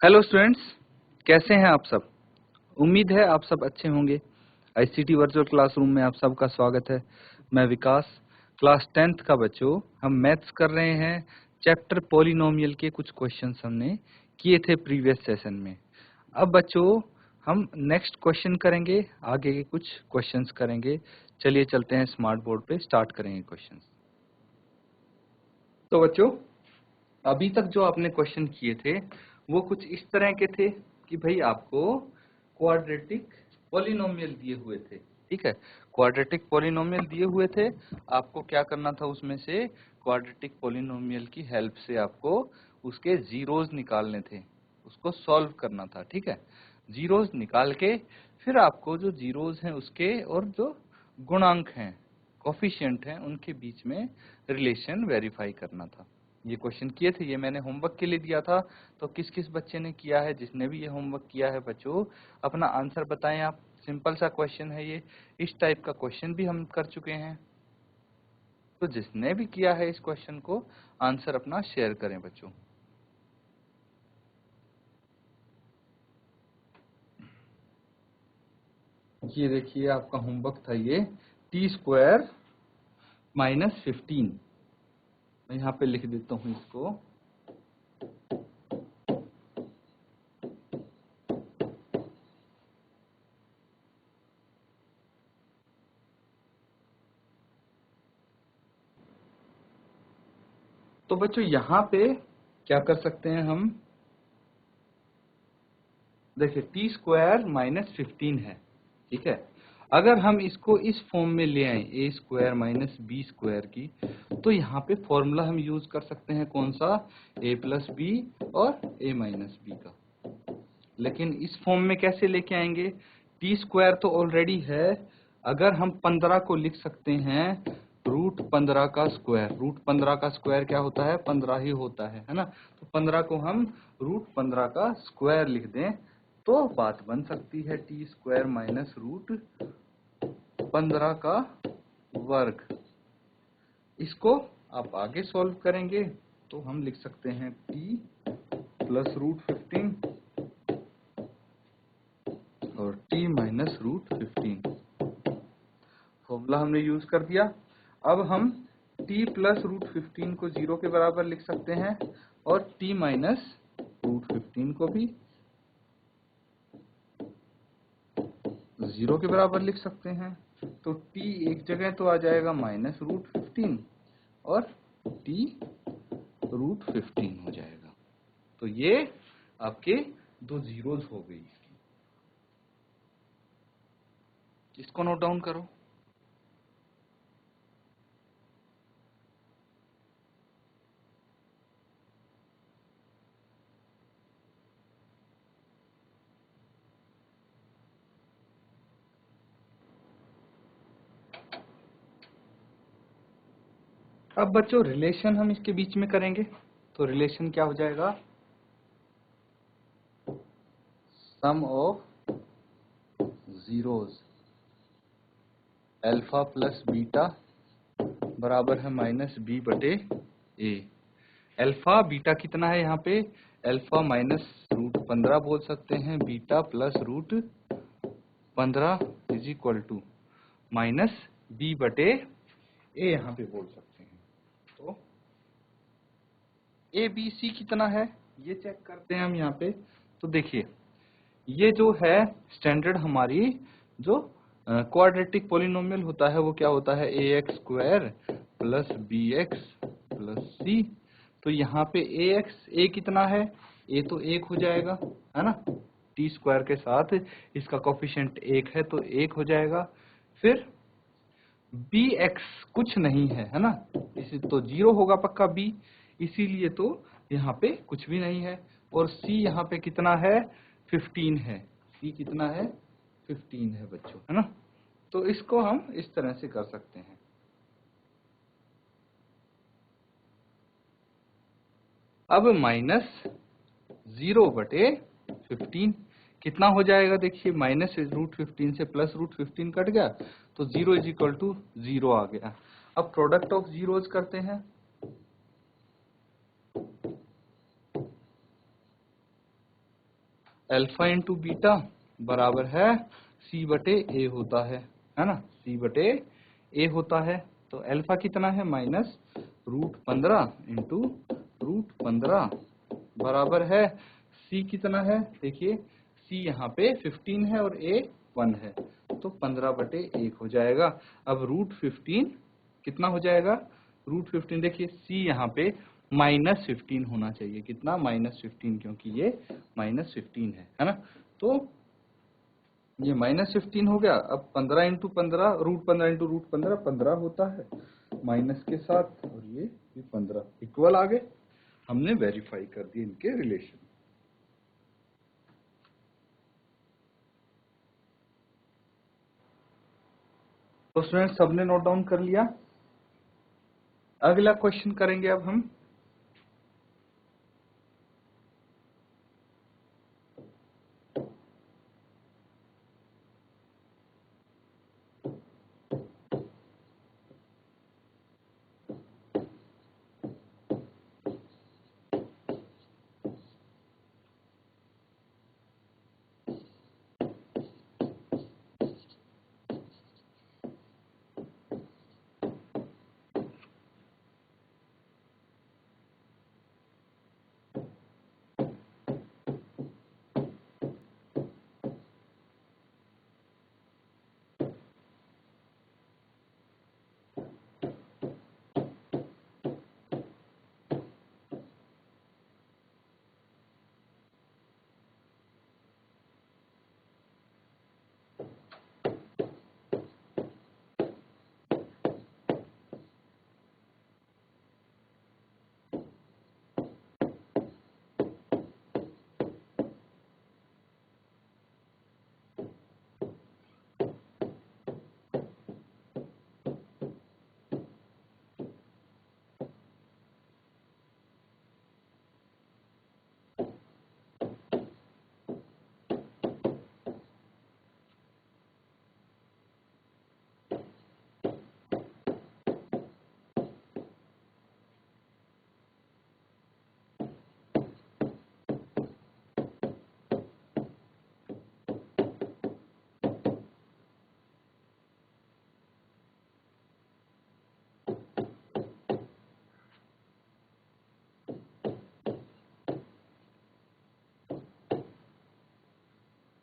Hello students, कैसे हैं आप सब। उम्मीद है आप सब अच्छे होंगे। आईसीटी वर्चुअल क्लासरूम में आप सबका स्वागत है। मैं विकास, क्लास 10th का बच्चों। हम मैथ्स कर रहे हैं। चैप्टर पॉलिनोमियल के कुछ क्वेश्चंस हमने किए थे प्रीवियस सेशन में। अब बच्चों हम नेक्स्ट क्वेश्चन करेंगे, आगे के कुछ क्वेश्चंस करेंगे। चलिए चलते हैं स्मार्ट बोर्ड पे, स्टार्ट करेंगे क्वेश्चंस। तो बच्चों अभी तक जो आपने क्वेश्चन किए थे वो कुछ इस तरह के थे कि भाई आपको क्वाड्रेटिक पॉलिनोमियल दिए हुए थे। ठीक है, क्वाड्रेटिक पॉलिनोमियल दिए हुए थे। आपको क्या करना था, उसमें से क्वाड्रेटिक पॉलिनोमियल की हेल्प से आपको उसके जीरोस निकालने थे, उसको सॉल्व करना था। ठीक है, जीरोस निकाल के फिर आपको जो जीरोस हैं उसके और जो गुणांक हैं, कोफिशिएंट हैं, उनके बीच में रिलेशन वेरीफाई करना था। ये क्वेश्चन किए थे, ये मैंने होमवर्क के लिए दिया था। तो किस किस बच्चे ने किया है? जिसने भी ये होमवर्क किया है बच्चों, अपना आंसर बताएं आप। सिंपल सा क्वेश्चन है ये, इस टाइप का क्वेश्चन भी हम कर चुके हैं। तो जिसने भी किया है इस क्वेश्चन को, आंसर अपना शेयर करें बच्चों। ये देखिए आपका होमवर्क था ये, t² - 15। मैं यहाँ पे लिख देता हूँ इसको। तो बच्चों यहाँ पे क्या कर सकते हैं हम, देखिए t² - 15 है। ठीक है, अगर हम इसको इस फॉर्म में ले आए a² - b² की, तो यहाँ पे फॉर्मूला हम यूज कर सकते हैं कौन सा, a + b और a - b का। लेकिन इस फॉर्म में कैसे लेके आएंगे? t² तो ऑलरेडी है। अगर हम 15 को लिख सकते हैं √15 का स्क्वायर। √15 का स्क्वायर क्या होता है? 15 ही होता है ना। तो 15 को हम √15 का स्क्वायर लिख दें तो बात बन सकती है t² - √15 का वर्ग। इसको आप आगे सॉल्व करेंगे तो हम लिख सकते हैं t + √15 और t - √15। फॉर्मूला हमने यूज कर दिया। अब हम t + √15 को 0 के बराबर लिख सकते हैं और t - √15 को भी 0 के बराबर लिख सकते हैं। तो t एक जगह तो आ जाएगा -√15 और t √15 हो जाएगा। तो ये आपके दो जीरोस हो गई। इसको नोट डाउन करो। अब बच्चों रिलेशन हम इसके बीच में करेंगे, तो रिलेशन क्या हो जाएगा, sum of zeros alpha plus beta बराबर है -b/a। अल्फा बीटा कितना है यहाँ पे, अल्फा -√15 बोल सकते हैं, बीटा + √15 = -b/a यहाँ पे बोल सकते हैं। तो ABC कितना है ये चेक करते हैं हम यहाँ पे। तो देखिए ये जो है स्टैंडर्ड हमारी जो क्वाड्रेटिक पॉलिनोमियल होता है वो क्या होता है, ax² + bx + c। तो यहाँ पे a कितना है, a तो 1 हो जाएगा है ना, t² के साथ इसका कोफिशिएंट 1 है तो 1 हो जाएगा। फिर bx कुछ नहीं है ना, इसी तो 0 होगा पक्का b, इसीलिए तो यहाँ पे कुछ भी नहीं है। और c यहाँ पे कितना है, 15 है। c कितना है, 15 है बच्चों, है ना। तो इसको हम इस तरह से कर सकते हैं। अब -0/15 कितना हो जाएगा, देखिए -√15 से +√15 कट गया तो 0 = 0 आ गया। अब प्रोडक्ट ऑफ जीरोस करते हैं। अल्फा इंटू बीटा बराबर है सी बटे ए होता है ना, सी बटे ए होता है। तो अल्फा कितना है माइनस √15 इंटू √15 बराबर है सी कितना है, देखिए सी यहाँ पे 15 है और ए 1 है, तो 15/1 हो जाएगा। अब √15 कितना हो जाएगा, √15 देखिए सी यहाँ पे -15 होना चाहिए, कितना -15, क्योंकि ये -15 है ना। तो ये -15 हो गया। अब 15 इंटू 15 √15 इंटू √15 15 होता है माइनस के साथ, और ये भी 15 इक्वल आ गए। हमने वेरीफाई कर दिए इनके रिलेशन। तो स्टूडेंट सबने नोट डाउन कर लिया। अगला क्वेश्चन करेंगे अब हम।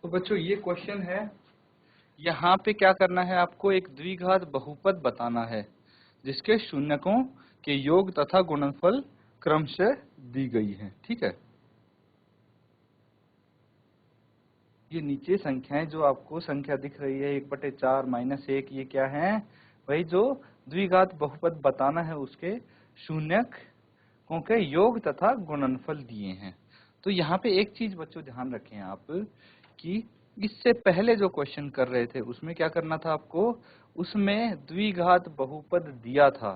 तो बच्चों ये क्वेश्चन है, यहाँ पे क्या करना है आपको, एक द्विघात बहुपद बताना है जिसके शून्यकों के योग तथा गुणनफल क्रमशः दी गई है। ठीक है, ये नीचे संख्याएं जो आपको संख्या दिख रही है 1/4 -1, ये क्या है, वही जो द्विघात बहुपद बताना है उसके शून्यकों के योग तथा गुणनफल दिए हैं। तो यहाँ पे एक चीज बच्चों ध्यान रखें आप कि इससे पहले जो क्वेश्चन कर रहे थे उसमें क्या करना था आपको, उसमें द्विघात बहुपद दिया था,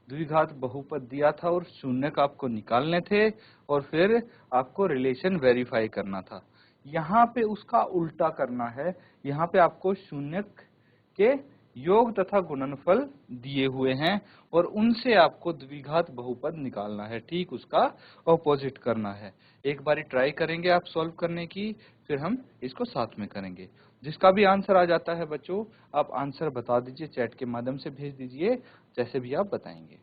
द्विघात बहुपद दिया था और शून्यक आपको निकालने थे और फिर आपको रिलेशन वेरीफाई करना था। यहाँ पे उसका उल्टा करना है, यहाँ पे आपको शून्यक के योग तथा गुणनफल दिए हुए हैं और उनसे आपको द्विघात बहुपद निकालना है, ठीक उसका ऑपोजिट करना है। एक बारी ट्राई करेंगे आप सॉल्व करने की, फिर हम इसको साथ में करेंगे। जिसका भी आंसर आ जाता है बच्चों, आप आंसर बता दीजिए, चैट के माध्यम से भेज दीजिए, जैसे भी आप बताएंगे।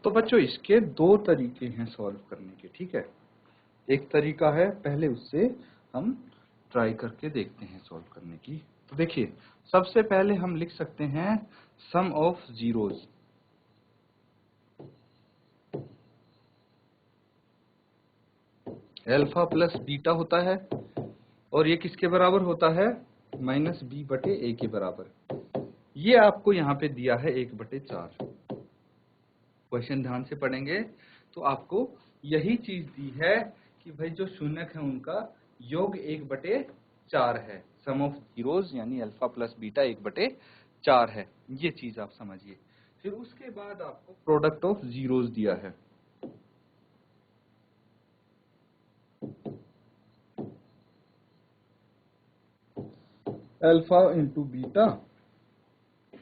तो बच्चों इसके दो तरीके हैं सॉल्व करने के, ठीक है। एक तरीका है, पहले उससे हम ट्राई करके देखते हैं सॉल्व करने की। तो देखिए सबसे पहले हम लिख सकते हैं sum of zeros. Alpha plus beta होता है और ये किसके बराबर होता है, -b/a के बराबर। ये आपको यहाँ पे दिया है 1/4। क्वेश्चन ध्यान से पढ़ेंगे तो आपको यही चीज दी है कि भाई जो शून्यक है उनका योग 1/4 है, सम ऑफ जीरोज यानी अल्फा प्लस बीटा 1/4 है, ये चीज आप समझिए। फिर उसके बाद आपको प्रोडक्ट ऑफ जीरोज दिया है। अल्फा इंटू बीटा,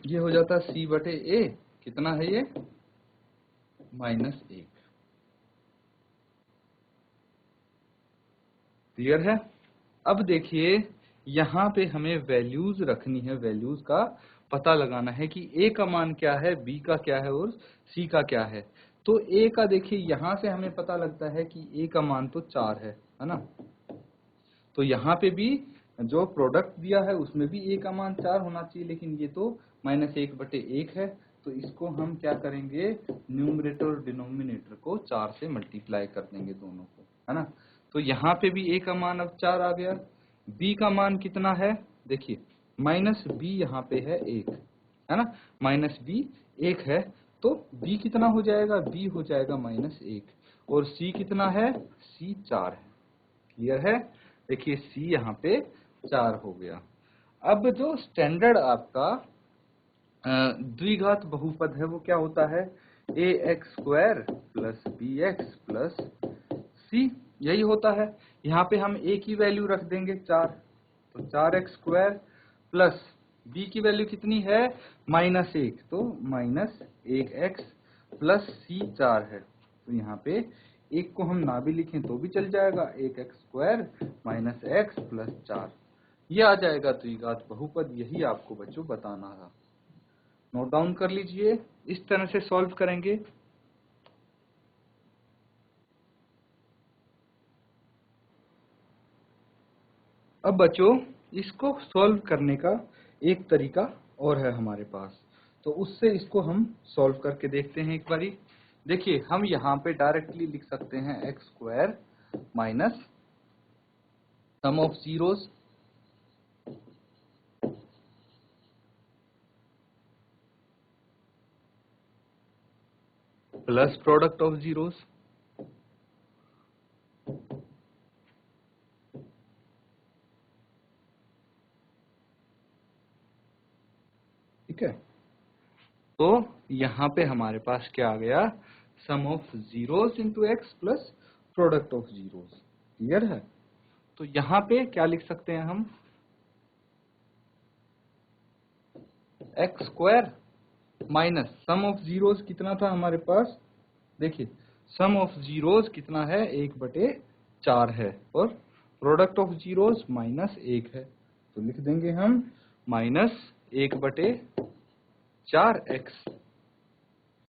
ये हो जाता है c बटे a, कितना है ये -1। क्लियर है। अब देखिए यहाँ पे हमें वैल्यूज रखनी है, वैल्यूज का पता लगाना है कि a का मान क्या है, b का क्या है और c का क्या है। तो a का देखिए यहाँ से हमें पता लगता है कि a का मान तो 4 है ना। तो यहाँ पे भी जो प्रोडक्ट दिया है उसमें भी a का मान 4 होना चाहिए, लेकिन ये तो -1/1 है। तो इसको हम क्या करेंगे, न्यूमरेटर और डिनोमिनेटर को 4 से मल्टीप्लाई कर देंगे दोनों को, है ना। तो यहाँ पे भी a का मान अब 4 आ गया। b का मान कितना है, देखिए -b यहाँ पे है 1, है ना, -b 1 है। तो b कितना हो जाएगा, b हो जाएगा -1, और c कितना है, c 4 है। क्लियर है। देखिए c यहाँ पे 4 हो गया। अब जो स्टैंडर्ड आपका द्विघात बहुपद है वो क्या होता है, ax² plus bx plus c, यही होता है। यहाँ पे हम a की वैल्यू रख देंगे 4, तो 4x² प्लस b की वैल्यू कितनी है -1, तो -1x प्लस c 4 है। तो यहाँ पे एक को हम ना भी लिखें तो भी चल जाएगा, 1x² माइनस x प्लस 4, ये आ जाएगा द्विघात बहुपद। यही आपको बच्चों बताना था, नोट डाउन कर लीजिए। इस तरह से सॉल्व करेंगे। अब बच्चों इसको सॉल्व करने का एक तरीका और है हमारे पास, तो उससे इसको हम सॉल्व करके देखते हैं एक बारी। देखिए हम यहाँ पे डायरेक्टली लिख सकते हैं x² minus sum of zeros plus product of zeros, ठीक है। तो यहाँ पे हमारे पास क्या आ गया, sum of zeros into x plus product of zeros. Clear है। तो यहाँ पे क्या लिख सकते हैं हम, x² minus sum of zeros कितना था हमारे पास, देखिए सम ऑफ जीरोस कितना है 1/4 है, और प्रोडक्ट ऑफ जीरोस -1 है। तो लिख देंगे हम -1/4x,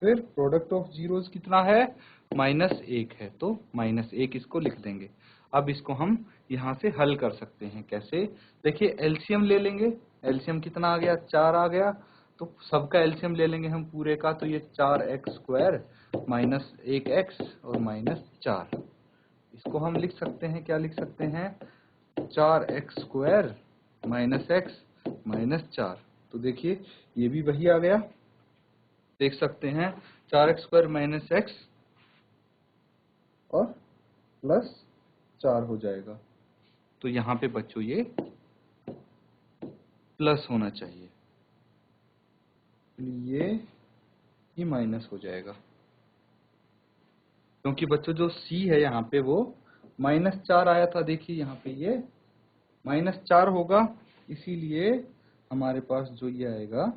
फिर प्रोडक्ट ऑफ जीरोस कितना है -1 है, तो -1 इसको लिख देंगे। अब इसको हम यहाँ से हल कर सकते हैं, कैसे, देखिए एलसीएम ले लेंगे। एलसीएम कितना आ गया, 4 आ गया। तो सबका एलसीएम ले लेंगे हम पूरे का, तो ये 4x² माइनस 1x और -4, इसको हम लिख सकते हैं, क्या लिख सकते हैं, 4x² माइनस x -4। तो देखिए ये भी वही आ गया, देख सकते हैं 4x² माइनस x और प्लस 4 हो जाएगा। तो यहाँ पे बच्चों ये प्लस होना चाहिए, ये माइनस हो जाएगा, क्योंकि बच्चों जो c है यहाँ पे वो -4 आया था। देखिए यहाँ पे ये -4 होगा, इसीलिए हमारे पास जो ये आएगा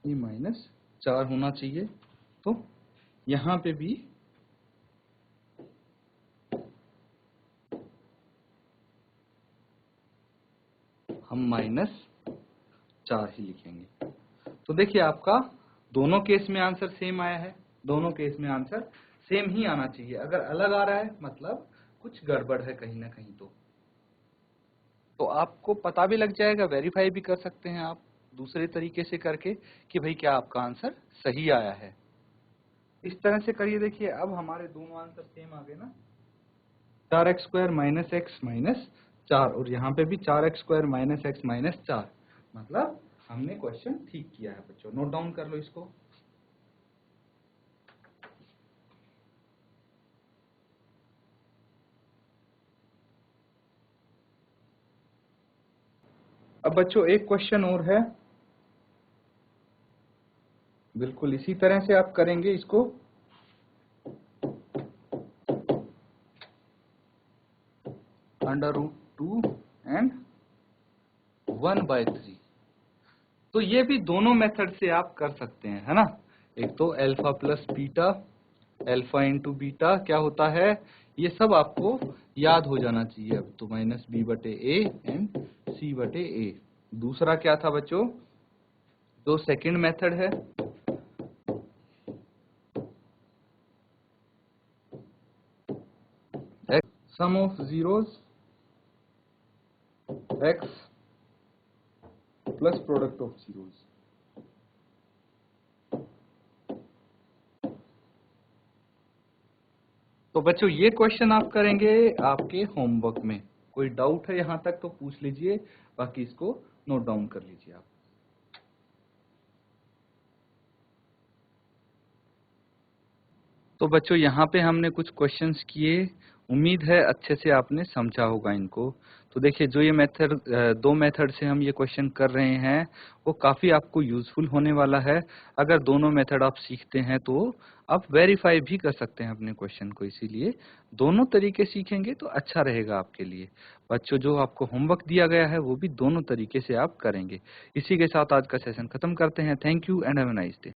ये -4 होना चाहिए। तो यहाँ पे भी हम -4 ही लिखेंगे। तो देखिए आपका दोनों केस में आंसर सेम आया है, दोनों केस में आंसर सेम ही आना चाहिए। अगर अलग आ रहा है मतलब कुछ गड़बड़ है कहीं ना कहीं। तो आपको पता भी लग जाएगा, वेरीफाई भी कर सकते हैं आप दूसरे तरीके से करके कि भाई क्या आपका आंसर सही आया है। इस तरह से करिए। देखिए अब हमारे दोनों आंसर सेम आ गए ना, 4x² माइनस x माइनस 4, और यहाँ पे भी 4x² माइनस x माइनस 4, मतलब हमने क्वेश्चन ठीक किया है बच्चों। नोट डाउन कर लो इसको। अब बच्चों एक क्वेश्चन और है, बिल्कुल इसी तरह से आप करेंगे इसको। √2 एंड 1/3। तो ये भी दोनों मेथड से आप कर सकते हैं, है ना। एक तो alpha plus beta, alpha into beta क्या होता है, ये सब आपको याद हो जाना चाहिए अब तो, -b/a एंड c/a। दूसरा क्या था बच्चों, जो सेकंड मेथड है, sum of zeros x plus product of zeros. तो बच्चों ये क्वेश्चन आप करेंगे आपके होमवर्क में। कोई डाउट है यहां तक तो पूछ लीजिए, बाकी इसको नोट डाउन कर लीजिए आप। तो बच्चों यहाँ पे हमने कुछ क्वेश्चंस किए, उम्मीद है अच्छे से आपने समझा होगा इनको। तो देखिए जो ये मेथड, दो मेथड से हम ये क्वेश्चन कर रहे हैं वो काफ़ी आपको यूजफुल होने वाला है। अगर दोनों मेथड आप सीखते हैं तो आप वेरीफाई भी कर सकते हैं अपने क्वेश्चन को, इसीलिए दोनों तरीके सीखेंगे तो अच्छा रहेगा आपके लिए। बच्चों जो आपको होमवर्क दिया गया है वो भी दोनों तरीके से आप करेंगे। इसी के साथ आज का सेशन खत्म करते हैं। Thank you and have a nice day.